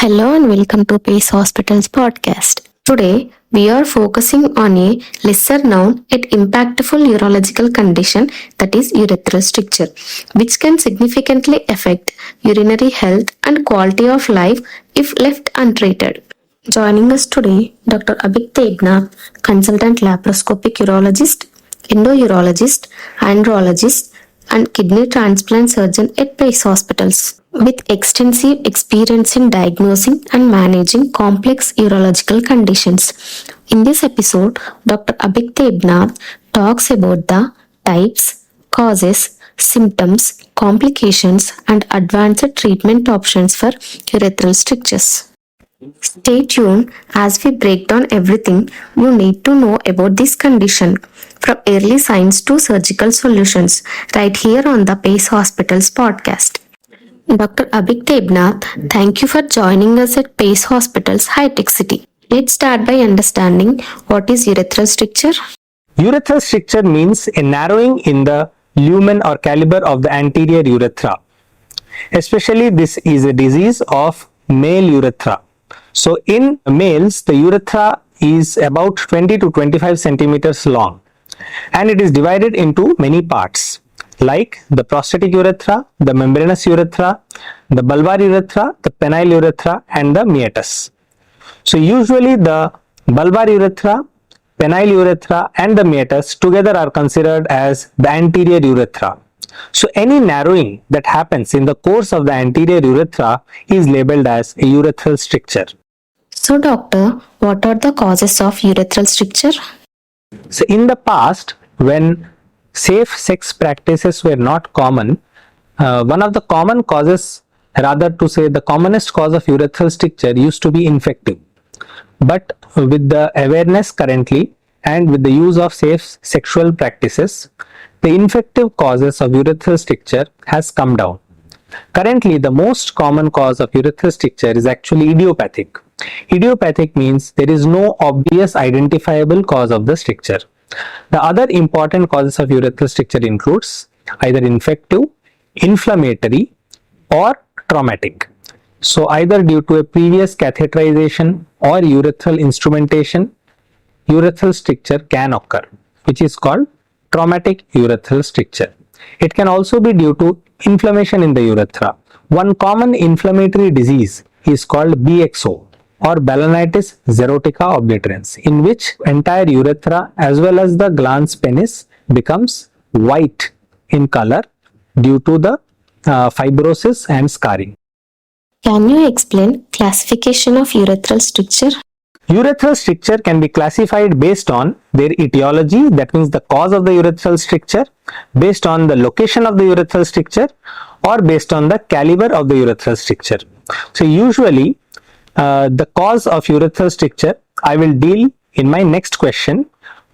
Hello and welcome to Pace Hospital's podcast. Today, we are focusing on a lesser known yet impactful urological condition, that is urethral stricture, which can significantly affect urinary health and quality of life if left untreated. Joining us today, Dr. Abhik Debnath, consultant laparoscopic urologist, endourologist, andrologist, and kidney transplant surgeon at Pace Hospitals. With extensive experience in diagnosing and managing complex urological conditions. In this episode, Dr. Abhik Debnath talks about the types, causes, symptoms, complications, and advanced treatment options for urethral strictures. Stay tuned as we break down everything you need to know about this condition, from early signs to surgical solutions, right here on the Pace Hospitals podcast. Dr. Abhik Debnath, thank you for joining us at Pace Hospital's High-Tech City. Let's start by understanding what is urethral stricture. Urethral stricture means a narrowing in the lumen or caliber of the anterior urethra. Especially this is a disease of male urethra. So in males, the urethra is about 20 to 25 centimeters long and it is divided into many parts, like the prostatic urethra, the membranous urethra, the bulbar urethra, the penile urethra, and the meatus. So usually the bulbar urethra, penile urethra, and the meatus together are considered as the anterior urethra. So any narrowing that happens in the course of the anterior urethra is labeled as a urethral stricture. So doctor, what are the causes of urethral stricture? So in the past, when safe sex practices were not common, one of the common causes, rather to say the commonest cause of urethral stricture used to be infective. But with the awareness currently and with the use of safe sexual practices, the infective causes of urethral stricture has come down. Currently, the most common cause of urethral stricture is actually idiopathic. Idiopathic means there is no obvious identifiable cause of the stricture. The other important causes of urethral stricture includes either infective, inflammatory, or traumatic. So either due to a previous catheterization or urethral instrumentation, urethral stricture can occur, which is called traumatic urethral stricture. It can also be due to inflammation in the urethra. One common inflammatory disease is called BXO, or balanitis xerotica obliterans, in which entire urethra as well as the glans penis becomes white in color due to the fibrosis and scarring. Can you explain classification of urethral stricture? Urethral stricture can be classified based on their etiology, that means the cause of the urethral stricture, based on the location of the urethral stricture, or based on the caliber of the urethral stricture. So usually the cause of urethral stricture I will deal in my next question.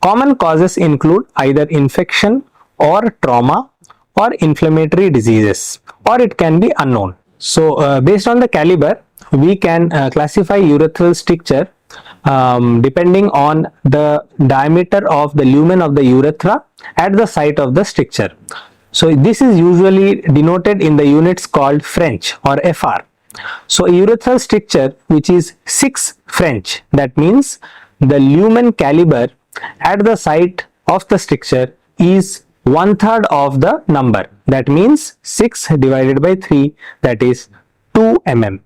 Common causes include either infection or trauma or inflammatory diseases, or it can be unknown. So based on the caliber, we can classify urethral stricture depending on the diameter of the lumen of the urethra at the site of the stricture. So this is usually denoted in the units called French or FR. So a urethral stricture which is 6 French, that means the lumen caliber at the site of the stricture is 1/3 of the number, that means 6 divided by 3, that is 2 mm.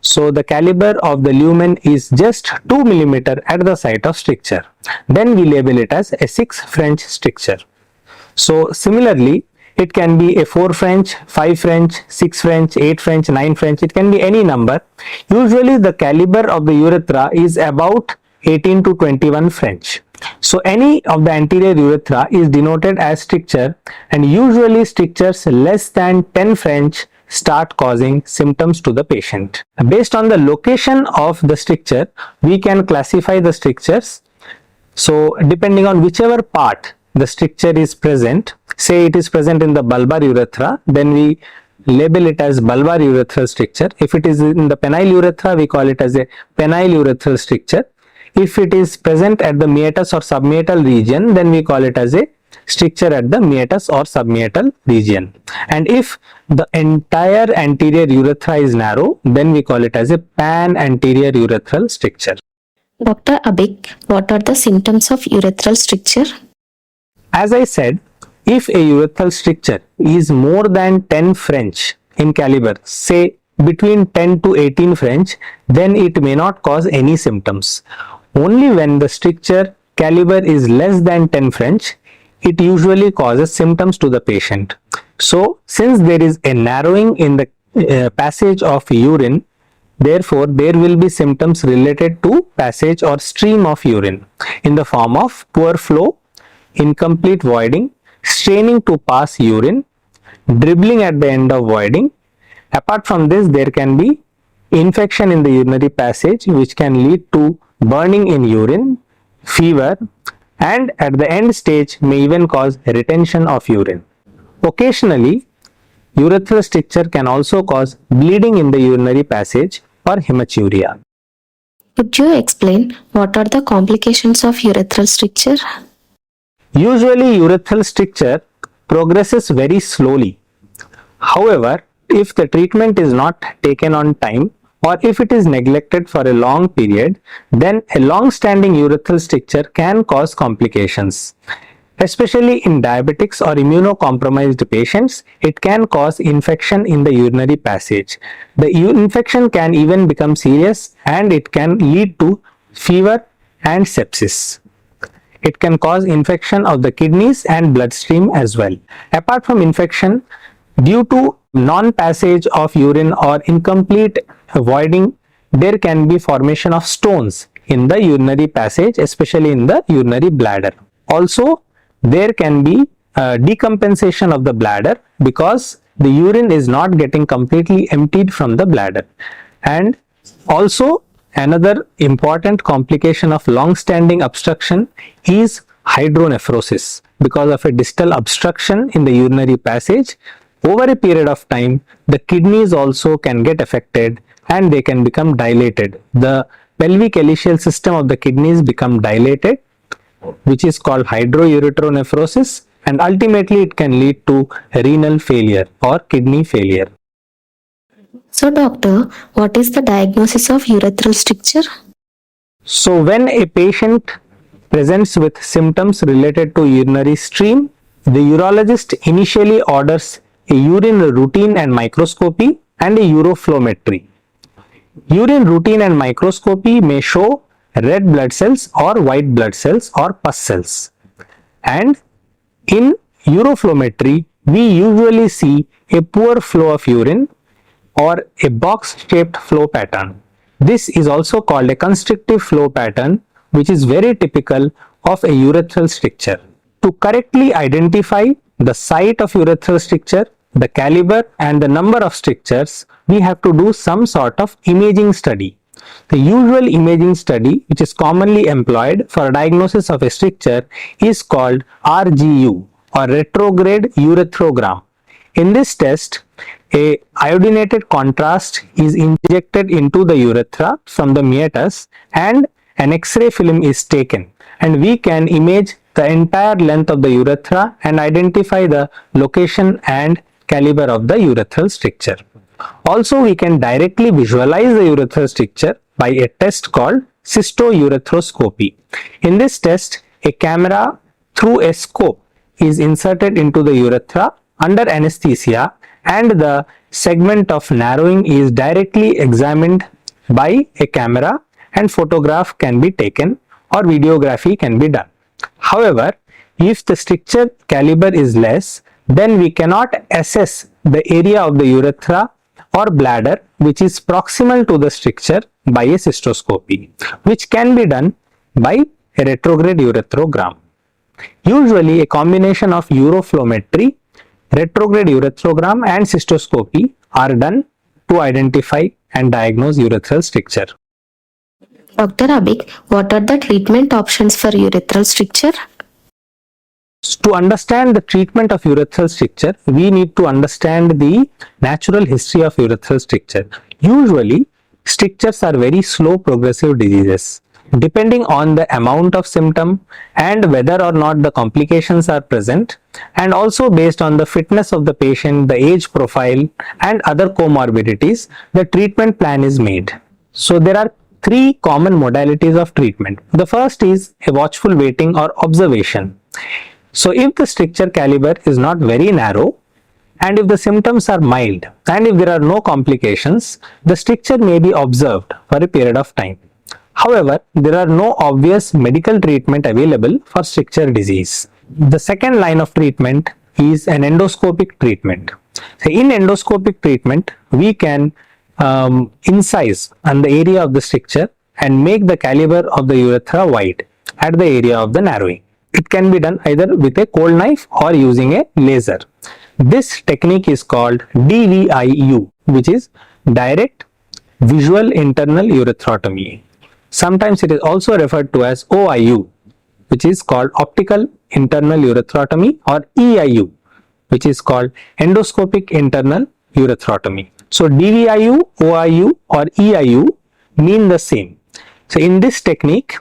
So the caliber of the lumen is just 2 mm at the site of stricture. Then we label it as a 6 French stricture. So similarly, it can be a 4 French, 5 French, 6 French, 8 French, 9 French, it can be any number. Usually the caliber of the urethra is about 18 to 21 French. So any of the anterior urethra is denoted as stricture, and usually strictures less than 10 French start causing symptoms to the patient. Based on the location of the stricture, we can classify the strictures. So depending on whichever part the stricture is present, say it is present in the bulbar urethra, then we label it as bulbar urethral stricture. If it is in the penile urethra, we call it as a penile urethral stricture. If it is present at the meatus or submeatal region, then we call it as a stricture at the meatus or submeatal region. And if the entire anterior urethra is narrow, then we call it as a pan-anterior urethral stricture. Dr. Abik, what are the symptoms of urethral stricture? As I said, if a urethral stricture is more than 10 French in caliber, say between 10 to 18 French, then it may not cause any symptoms. Only when the stricture caliber is less than 10 French, it usually causes symptoms to the patient. So, since there is a narrowing in the passage of urine, therefore, there will be symptoms related to passage or stream of urine in the form of poor flow, incomplete voiding, straining to pass urine, dribbling at the end of voiding. Apart from this, there can be infection in the urinary passage which can lead to burning in urine, fever, and at the end stage may even cause retention of urine. Occasionally, urethral stricture can also cause bleeding in the urinary passage or hematuria. Could you explain what are the complications of urethral stricture? Usually, urethral stricture progresses very slowly. However, if the treatment is not taken on time or if it is neglected for a long period, then a long-standing urethral stricture can cause complications. Especially in diabetics or immunocompromised patients, it can cause infection in the urinary passage. The infection can even become serious and it can lead to fever and sepsis. It can cause infection of the kidneys and bloodstream as well. Apart from infection, due to non-passage of urine or incomplete voiding, there can be formation of stones in the urinary passage, especially in the urinary bladder. Also, there can be decompensation of the bladder because the urine is not getting completely emptied from the bladder. And also, another important complication of long-standing obstruction is hydronephrosis. Because of a distal obstruction in the urinary passage, over a period of time, the kidneys also can get affected and they can become dilated. The pelvic ileal system of the kidneys become dilated, which is called hydroureteronephrosis, and ultimately it can lead to renal failure or kidney failure. So, doctor, what is the diagnosis of urethral stricture? So, when a patient presents with symptoms related to urinary stream, the urologist initially orders a urine routine and microscopy and a uroflowmetry. Urine routine and microscopy may show red blood cells or white blood cells or pus cells. And in uroflowmetry, we usually see a poor flow of urine or a box-shaped flow pattern. This is also called a constrictive flow pattern, which is very typical of a urethral stricture. To correctly identify the site of urethral stricture, the caliber and the number of strictures, we have to do some sort of imaging study. The usual imaging study which is commonly employed for diagnosis of a stricture is called RGU or retrograde urethrogram. In this test, a iodinated contrast is injected into the urethra from the meatus and an X-ray film is taken, and we can image the entire length of the urethra and identify the location and caliber of the urethral stricture. Also, we can directly visualize the urethral stricture by a test called cystourethropy. In this test, a camera through a scope is inserted into the urethra under anesthesia and the segment of narrowing is directly examined by a camera and photograph can be taken or videography can be done. However, if the stricture caliber is less, then we cannot assess the area of the urethra or bladder which is proximal to the stricture by a cystoscopy, which can be done by a retrograde urethrogram. Usually, a combination of uroflowmetry, retrograde urethrogram and cystoscopy are done to identify and diagnose urethral stricture. Dr. Abik, what are the treatment options for urethral stricture? To understand the treatment of urethral stricture, we need to understand the natural history of urethral stricture. Usually, strictures are very slow progressive diseases. depending on the amount of symptom and whether or not the complications are present, and also based on the fitness of the patient, the age profile and other comorbidities, the treatment plan is made. So there are three common modalities of treatment. The first is a watchful waiting or observation. So if the stricture caliber is not very narrow, and if the symptoms are mild, and if there are no complications, the stricture may be observed for a period of time. However, there are no obvious medical treatment available for stricture disease. The second line of treatment is an endoscopic treatment. So in endoscopic treatment, we can incise on the area of the stricture and make the caliber of the urethra wide at the area of the narrowing. It can be done either with a cold knife or using a laser. This technique is called DVIU, which is direct visual internal urethrotomy. Sometimes it is also referred to as OIU, which is called optical internal urethrotomy, or EIU, which is called endoscopic internal urethrotomy. So DVIU, OIU or EIU mean the same. So in this technique,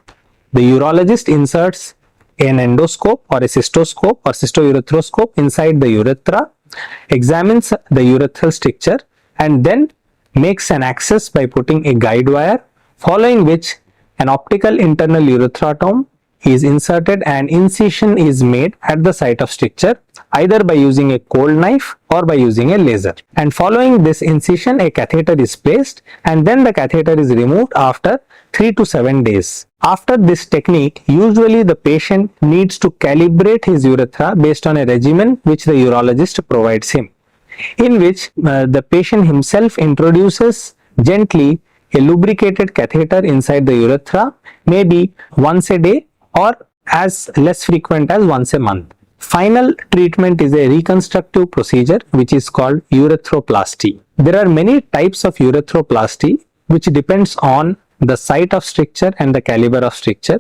the urologist inserts an endoscope or a cystoscope or cystourethroskop inside the urethra, examines the urethral stricture and then makes an access by putting a guide wire, following which an optical internal urethrotom is inserted and incision is made at the site of stricture, either by using a cold knife or by using a laser. And following this incision, a catheter is placed and then the catheter is removed after 3 to 7 days. After this technique, usually the patient needs to calibrate his urethra based on a regimen which the urologist provides him, in which the patient himself introduces gently a lubricated catheter inside the urethra, maybe once a day or as less frequent as once a month. Final treatment is a reconstructive procedure which is called urethroplasty. There are many types of urethroplasty which depends on the site of stricture and the caliber of stricture.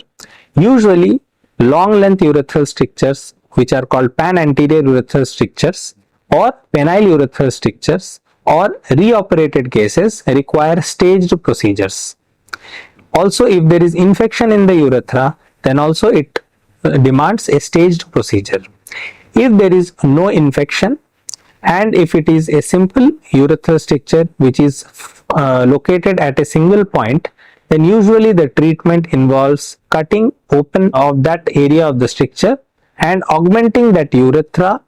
Usually long length urethral strictures, which are called pan-anterior urethral strictures or penile urethral strictures, or reoperated cases require staged procedures. Also, if there is infection in the urethra, then also it demands a staged procedure. If there is no infection and if it is a simple urethral stricture which is located at a single point, then usually the treatment involves cutting open of that area of the stricture and augmenting that urethra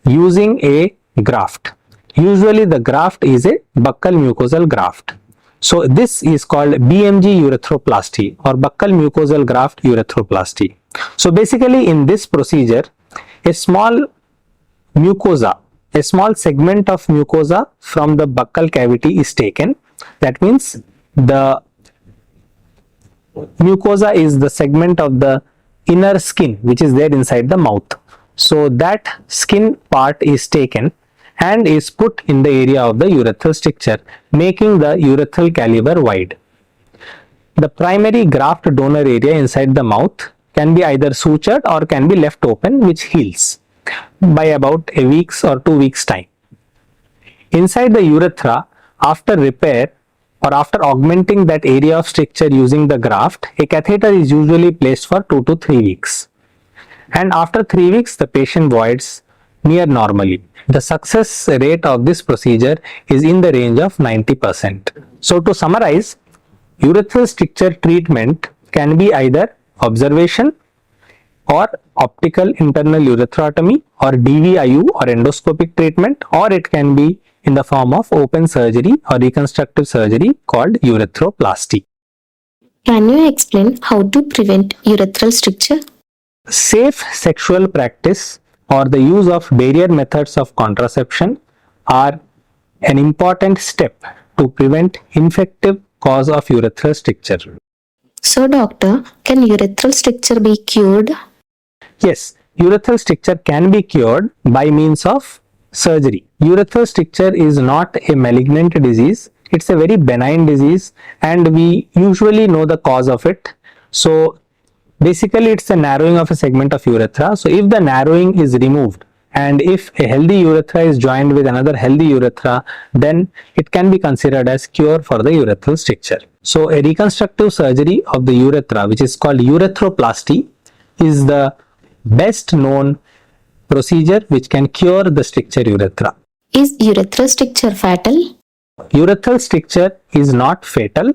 using a graft. Usually the graft is a buccal mucosal graft. So this is called BMG urethroplasty or buccal mucosal graft urethroplasty. So basically in this procedure, a small mucosa, a small segment of mucosa from the buccal cavity is taken. That means the mucosa is the segment of the inner skin which is there inside the mouth. So that skin part is taken and is put in the area of the urethral stricture, making the urethral caliber wide. The primary graft donor area inside the mouth can be either sutured or can be left open, which heals by about a week's or 2 weeks time. Inside the urethra, after repair or after augmenting that area of stricture using the graft, a catheter is usually placed for 2 to 3 weeks. And after 3 weeks, the patient voids near normally. The success rate of this procedure is in the range of 90%. So to summarize, urethral stricture treatment can be either observation or optical internal urethrotomy or DVIU or endoscopic treatment, or it can be in the form of open surgery or reconstructive surgery called urethroplasty. Can you explain how to prevent urethral stricture? Safe sexual practice or the use of barrier methods of contraception are an important step to prevent infective cause of urethral stricture. So doctor, can urethral stricture be cured? Yes, urethral stricture can be cured by means of surgery. Urethral stricture is not a malignant disease. It's a very benign disease and we usually know the cause of it. So basically it's a narrowing of a segment of urethra. So if the narrowing is removed and if a healthy urethra is joined with another healthy urethra, then it can be considered as cure for the urethral stricture. So a reconstructive surgery of the urethra, which is called urethroplasty, is the best known procedure which can cure the stricture urethra. Is urethral stricture fatal? Urethral stricture is not fatal,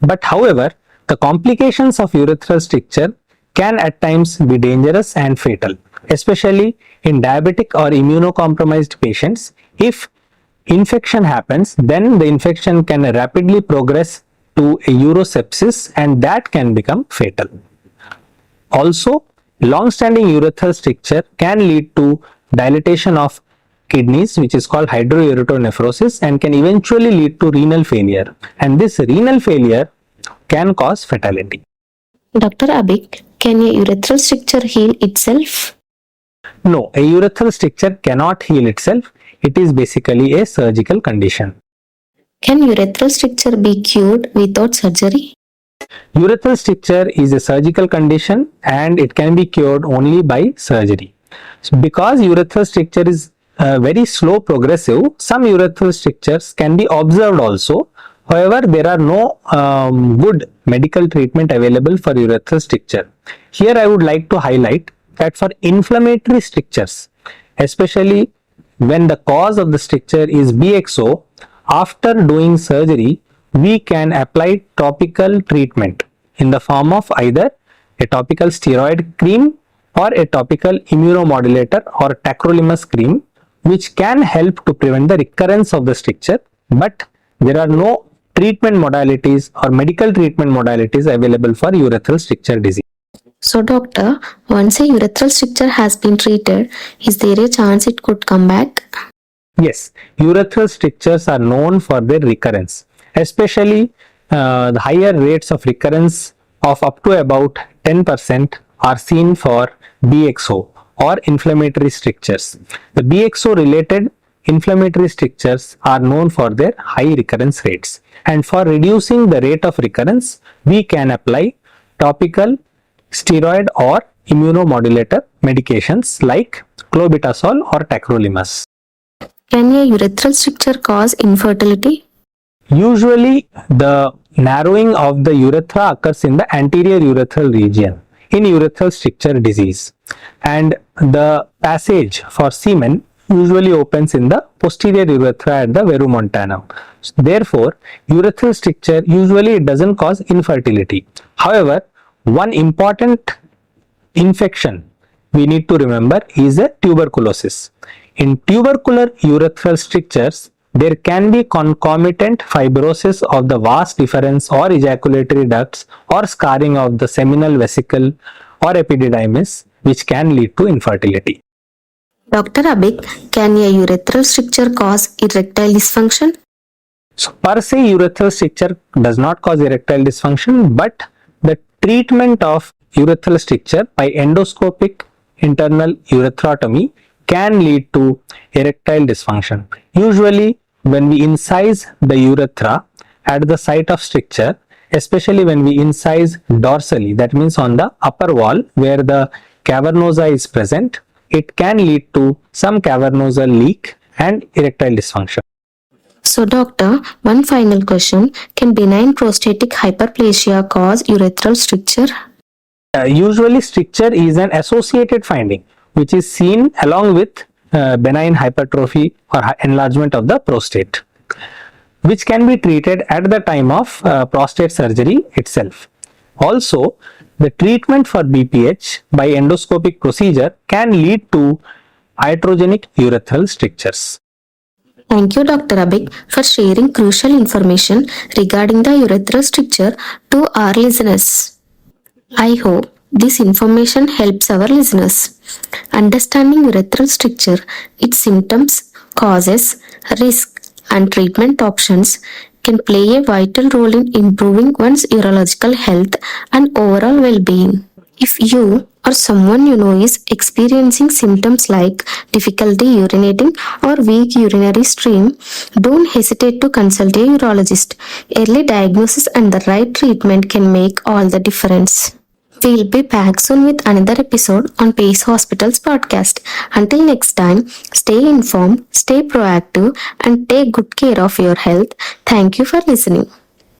but however, the complications of urethral stricture can at times be dangerous and fatal, especially in diabetic or immunocompromised patients. If infection happens, then the infection can rapidly progress to a urosepsis and that can become fatal. Also, long-standing urethral stricture can lead to dilatation of kidneys, which is called hydrourethronephrosis, and can eventually lead to renal failure, and this renal failure can cause fatality. Dr. Abik, can a urethral stricture heal itself? No, a urethral stricture cannot heal itself. It is basically a surgical condition. Can urethral stricture be cured without surgery? Urethral stricture is a surgical condition and it can be cured only by surgery. So because urethral stricture is very slow progressive, some urethral strictures can be observed also. However, there are no good medical treatment available for urethral stricture. Here I would like to highlight that for inflammatory strictures, especially when the cause of the stricture is BXO, after doing surgery, we can apply topical treatment in the form of either a topical steroid cream or a topical immunomodulator or tacrolimus cream, which can help to prevent the recurrence of the stricture, but there are no treatment modalities or medical treatment modalities available for urethral stricture disease. So, doctor, once a urethral stricture has been treated, is there a chance it could come back? Yes, urethral strictures are known for their recurrence, especially the higher rates of recurrence of up to about 10% are seen for BXO or inflammatory strictures. The BXO related inflammatory strictures are known for their high recurrence rates, and for reducing the rate of recurrence, we can apply topical steroid or immunomodulator medications like clobetasol or tacrolimus. Can a urethral stricture cause infertility? Usually, the narrowing of the urethra occurs in the anterior urethral region in urethral stricture disease, and the passage for semen usually opens in the posterior urethra at the verumontanum. Therefore, urethral stricture usually doesn't cause infertility. However, one important infection we need to remember is a tuberculosis. In tubercular urethral strictures, there can be concomitant fibrosis of the vas deferens or ejaculatory ducts or scarring of the seminal vesicle or epididymis, which can lead to infertility. Dr. Abik, can a urethral stricture cause erectile dysfunction? So, per se, urethral stricture does not cause erectile dysfunction, but the treatment of urethral stricture by endoscopic internal urethrotomy can lead to erectile dysfunction. Usually, when we incise the urethra at the site of stricture, especially when we incise dorsally, that means on the upper wall where the cavernosa is present, it can lead to some cavernosal leak and erectile dysfunction. So, doctor, one final question. Can benign prostatic hyperplasia cause urethral stricture? Usually, stricture is an associated finding which is seen along with benign hypertrophy or enlargement of the prostate, which can be treated at the time of prostate surgery itself. Also, the treatment for BPH by endoscopic procedure can lead to iatrogenic urethral strictures. Thank you, Dr. Abik, for sharing crucial information regarding the urethral stricture to our listeners. I hope this information helps our listeners. Understanding urethral stricture, its symptoms, causes, risk, and treatment options can play a vital role in improving one's urological health and overall well-being. If you or someone you know is experiencing symptoms like difficulty urinating or weak urinary stream, don't hesitate to consult a urologist. Early diagnosis and the right treatment can make all the difference. We'll be back soon with another episode on Pace Hospitals podcast. Until next time, stay informed, stay proactive, and take good care of your health. Thank you for listening.